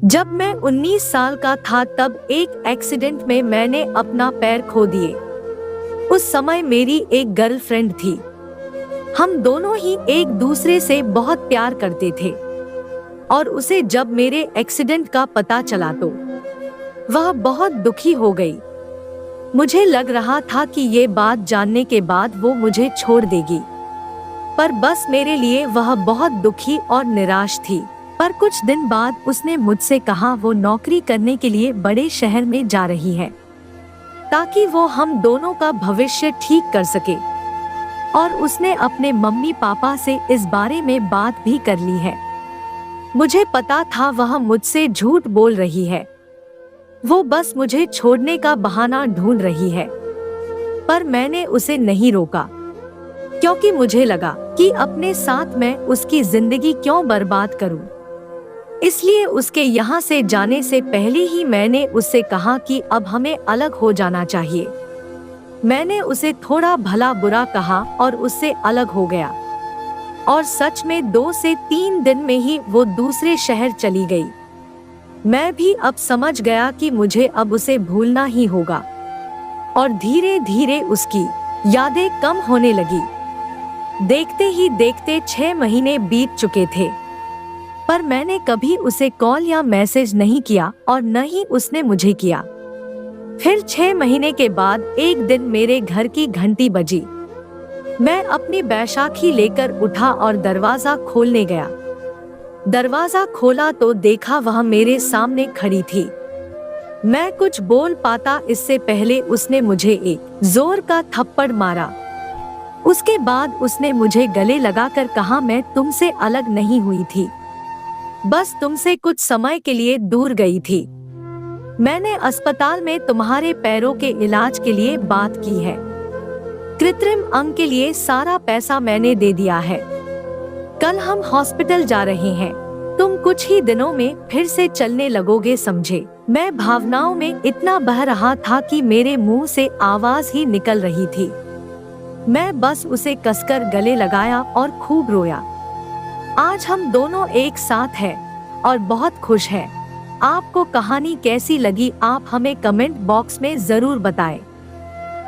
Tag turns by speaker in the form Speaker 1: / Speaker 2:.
Speaker 1: जब मैं 19 साल का था तब एक एक्सीडेंट में मैंने अपना पैर खो दिए। उस समय मेरी एक गर्लफ्रेंड थी। हम दोनों ही एक दूसरे से बहुत प्यार करते थे और उसे जब मेरे एक्सीडेंट का पता चला तो वह बहुत दुखी हो गई। मुझे लग रहा था कि ये बात जानने के बाद वो मुझे छोड़ देगी, पर बस मेरे लिए वह बहुत दुखी और निराश थी। पर कुछ दिन बाद उसने मुझसे कहा वो नौकरी करने के लिए बड़े शहर में जा रही है ताकि वो हम दोनों का भविष्य ठीक कर सके, और उसने अपने मम्मी पापा से इस बारे में बात भी कर ली है। मुझे पता था वह मुझसे झूठ बोल रही है, वो बस मुझे छोड़ने का बहाना ढूंढ रही है। पर मैंने उसे नहीं रोका क्योंकि मुझे लगा कि अपने साथ मैं उसकी जिंदगी क्यों बर्बाद करूं। इसलिए उसके यहाँ से जाने से पहले ही मैंने उससे कहा कि अब हमें अलग हो जाना चाहिए। मैंने उसे थोड़ा भला बुरा कहा और उससे अलग हो गया, और सच में 2 से 3 दिन में ही वो दूसरे शहर चली गई। मैं भी अब समझ गया कि मुझे अब उसे भूलना ही होगा, और धीरे धीरे उसकी यादें कम होने लगी। देखते ही देखते 6 महीने बीत चुके थे, पर मैंने कभी उसे कॉल या मैसेज नहीं किया और न ही उसने मुझे किया। फिर 6 महीने के बाद एक दिन मेरे घर की घंटी बजी। मैं अपनी बैसाखी लेकर उठा और दरवाजा खोलने गया। दरवाजा खोला तो देखा वह मेरे सामने खड़ी थी। मैं कुछ बोल पाता इससे पहले उसने मुझे एक जोर का थप्पड़ मारा। उसके बाद उसने मुझे गले लगाकर कहा, मैं तुमसे अलग नहीं हुई थी, बस तुमसे कुछ समय के लिए दूर गई थी। मैंने अस्पताल में तुम्हारे पैरों के इलाज के लिए बात की है। कृत्रिम अंग के लिए सारा पैसा मैंने दे दिया है। कल हम हॉस्पिटल जा रहे हैं। तुम कुछ ही दिनों में फिर से चलने लगोगे, समझे? मैं भावनाओं में इतना बह रहा था कि मेरे मुंह से आवाज ही निकल रही थी। मैं बस उसे कसकर गले लगाया और खूब रोया। आज हम दोनों एक साथ हैं और बहुत खुश हैं। आपको कहानी कैसी लगी आप हमें कमेंट बॉक्स में जरूर बताएं।